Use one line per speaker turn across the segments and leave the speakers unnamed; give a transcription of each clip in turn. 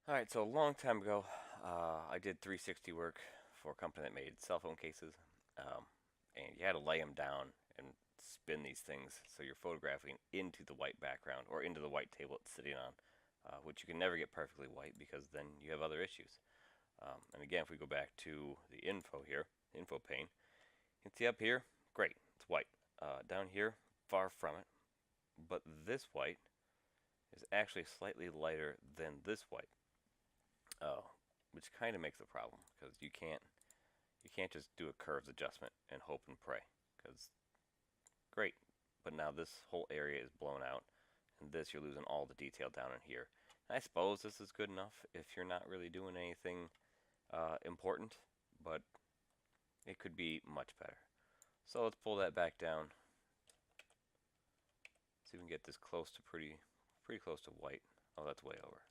All right, so a long time ago, I did 360 work for a company that made cell phone cases, um, and you had to lay them down and spin these things so you're photographing into the white background or into the white table it's sitting on, which you can never get perfectly white because then you have other issues. And again, if we go back to the info here, info pane, you can see up here, great, it's white. Down here, far from it, but this white is actually slightly lighter than this white. Oh, which kind of makes a problem because you can't just do a curves adjustment and hope and pray because great, but now this whole area is blown out, and this you're losing all the detail down in here. And I suppose this is good enough if you're not really doing anything important, but it could be much better. So let's pull that back down. See if we can get this close to pretty close to white. Oh, that's way over.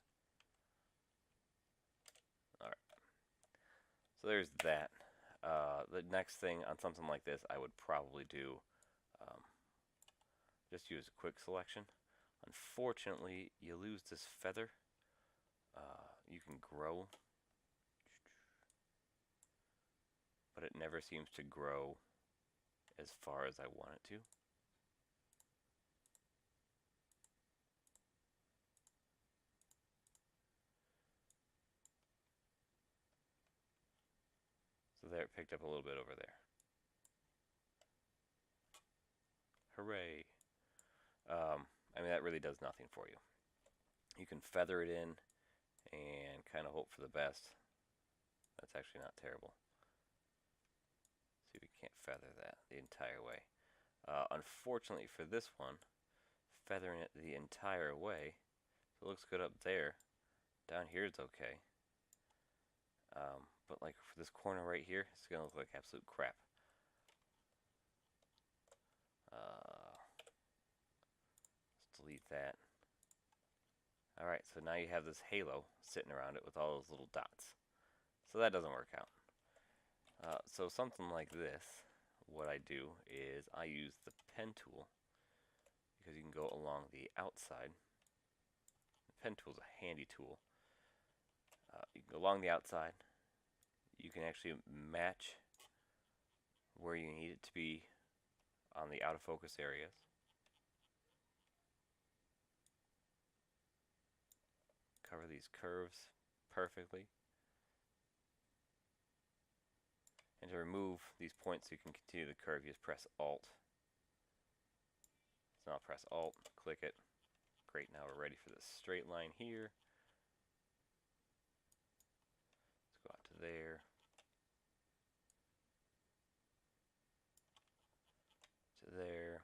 All right, so there's that. The next thing on something like this, I would probably do um, just use a quick selection. Unfortunately, you lose this feather. You can grow, but it never seems to grow as far as I want it to. So there, it picked up a little bit over there. Hooray! I mean, that really does nothing for you. You can feather it in and kind of hope for the best. That's actually not terrible. See if we can't feather that the entire way. Unfortunately for this one, feathering it the entire way, so it looks good up there. Down here it's okay. But like for this corner right here, it's gonna look like absolute crap. Let's delete that. Alright, so now you have this halo sitting around it with all those little dots. So that doesn't work out. So something like this, what I do is I use the pen tool because you can go along the outside. The pen tool is a handy tool. You can go along the outside. You can actually match where you need it to be on the out of focus areas. Cover these curves perfectly. And to remove these points so you can continue the curve, you just press Alt. So now I'll press Alt, click it. Great, now we're ready for this straight line here. Let's go out to there. To there.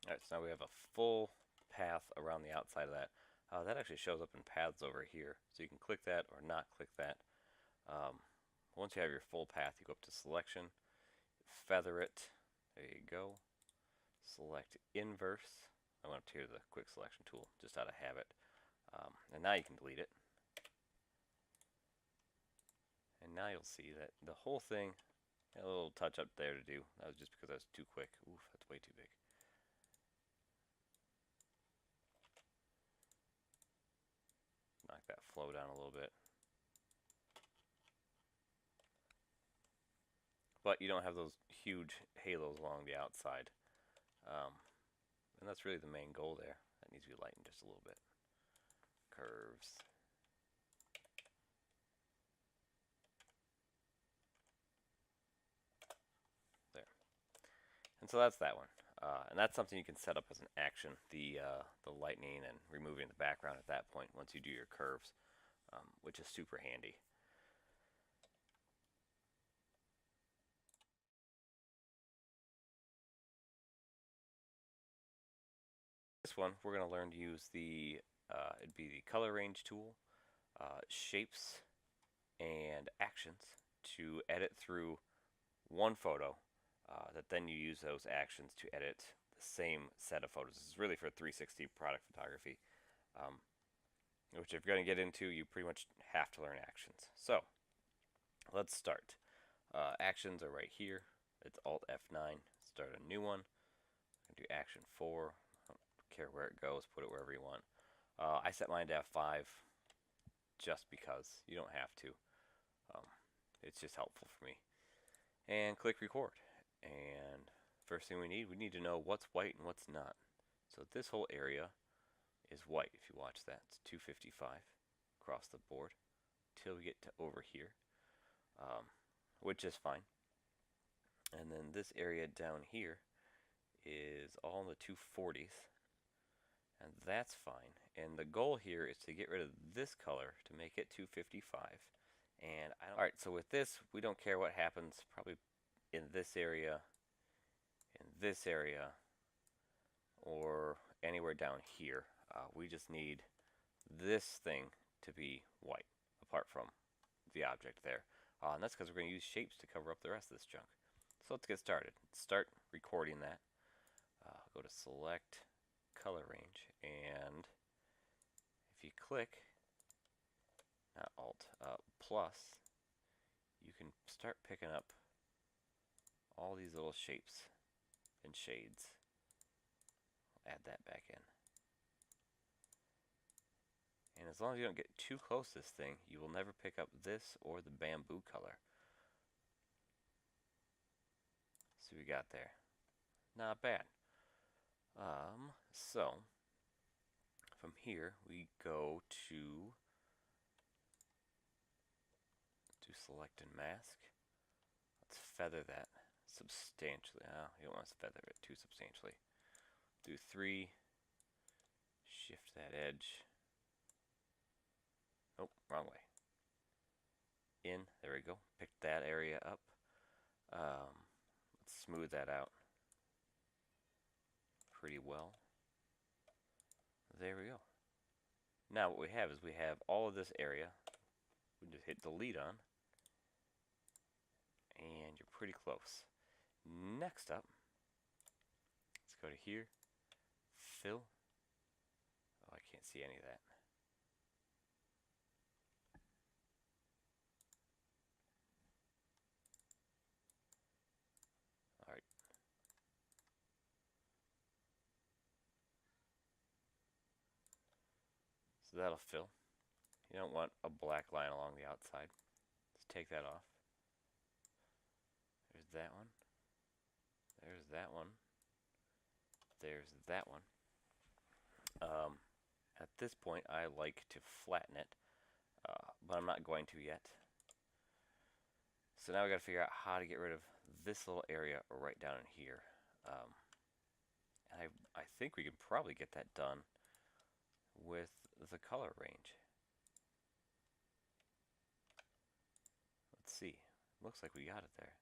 Alright, so now we have a full path around the outside of that. That actually shows up in paths over here. So you can click that or not click that. Um, Once you have your full path, you go up to selection, feather it. There you go. Select inverse. I went up to the quick selection tool just out of habit. And now you can delete it. And now you'll see that the whole thing, a little touch up there to do. That was just because I was too quick. Oof, that's way too big. Knock that flow down a little bit. But you don't have those huge halos along the outside. Um, and that's really the main goal there. That needs to be lightened just a little bit. Curves. There. And so that's that one. And that's something you can set up as an action, the lightning and removing the background at that point once you do your curves, which is super handy. This one, we're going to learn to use it'd be the color range tool, shapes, and actions to edit through one photo that then you use those actions to edit the same set of photos. This is really for 360 product photography, um, which if you're going to get into, you pretty much have to learn actions. So let's start. Actions are right here. It's Alt F9. Start a new one. Do action 4. I don't care where it goes. Put it wherever you want. I set mine to F5 just because. You don't have to. Um, it's just helpful for me. And click record. And first thing we need to know what's white and what's not. So this whole area is white. If you watch that, it's 255 across the board till we get to over here, which is fine. And then this area down here is all in the 240s, and that's fine. And the goal here is to get rid of this color to make it 255. And alright, so with this, we don't care what happens probably in this area, or anywhere down here. We just need this thing to be white, apart from the object there. And that's because we're going to use shapes to cover up the rest of this junk. So let's get started. Start recording that. Go to select color range, and if you click, not Alt, plus, you can start picking up all these little shapes and shades. I'll add that back in. And as long as you don't get too close to this thing, you will never pick up this or the bamboo color. See what we got there. Not bad. So from here we go to select and mask. Let's feather that substantially. You don't want to feather it too substantially. Do 3. Shift that edge. Oh, wrong way. In. There we go. Pick that area up. Let's smooth that out pretty well. There we go. Now what we have is we have all of this area. We just hit delete on, and you're pretty close. Next up, let's go to here, fill. Oh, I can't see any of that. Alright. So that'll fill. You don't want a black line along the outside. Let's take that off. There's that one. There's that one. There's that one. At this point, I like to flatten it, but I'm not going to yet. So now we got to figure out how to get rid of this little area right down in here. And I think we can probably get that done with the color range. Let's see. Looks like we got it there.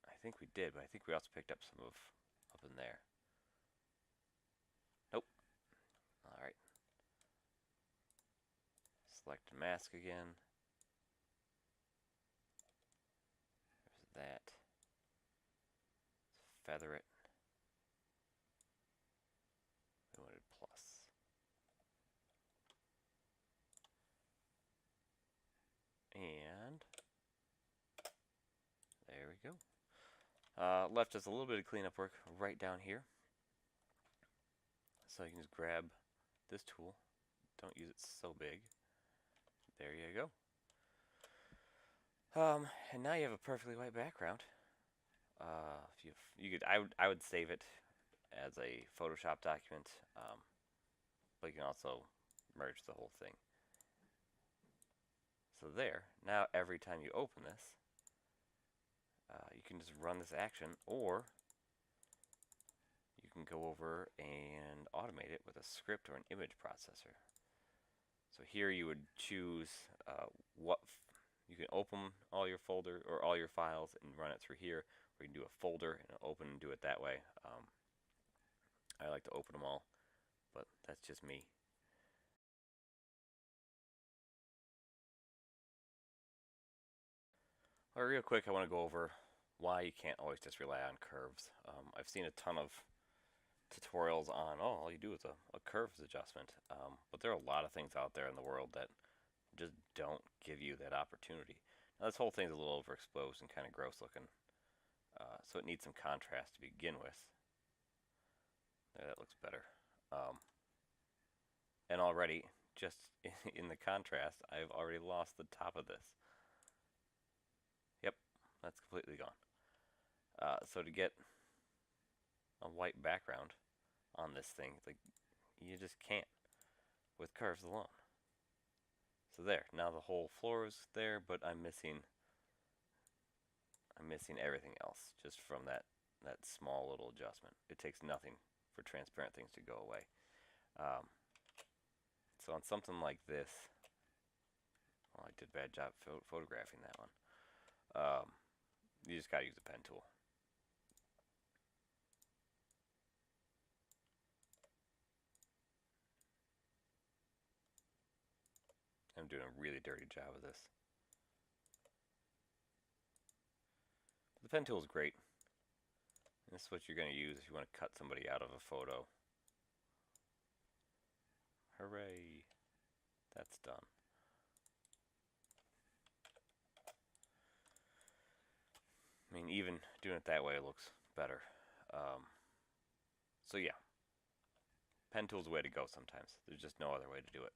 I think we did, but I think we also picked up some of up in there. Nope. Alright. Select and mask again. There's that. Let's feather it. We wanted plus. And there we go. Left us a little bit of cleanup work right down here. So you can just grab this tool. Don't use it so big. There you go. And now you have a perfectly white background. I would save it as a Photoshop document, but you can also merge the whole thing. So there. Now every time you open this, you can just run this action, or you can go over and automate it with a script or an image processor. So here you would choose you can open all your folder or all your files and run it through here, or you can do a folder and open and do it that way. I like to open them all, but that's just me. Well, real quick, I want to go over why you can't always just rely on curves. I've seen a ton of tutorials on, oh, all you do is a curves adjustment. But there are a lot of things out there in the world that just don't give you that opportunity. Now, this whole thing's a little overexposed and kind of gross looking, so it needs some contrast to begin with. There, that looks better. Um, and already, just in the contrast, I've already lost the top of this. Yep, that's completely gone. So to get a white background on this thing, like, you just can't with curves alone. So there, now the whole floor is there, but I'm missing everything else just from that small little adjustment. It takes nothing for transparent things to go away. Um, so on something like this, well, I did a bad job photographing that one. You just gotta use a pen tool. I'm doing a really dirty job of this. But the pen tool is great. And this is what you're going to use if you want to cut somebody out of a photo. Hooray! That's done. I mean, even doing it that way looks better. So yeah, pen tool's the way to go sometimes. There's just no other way to do it.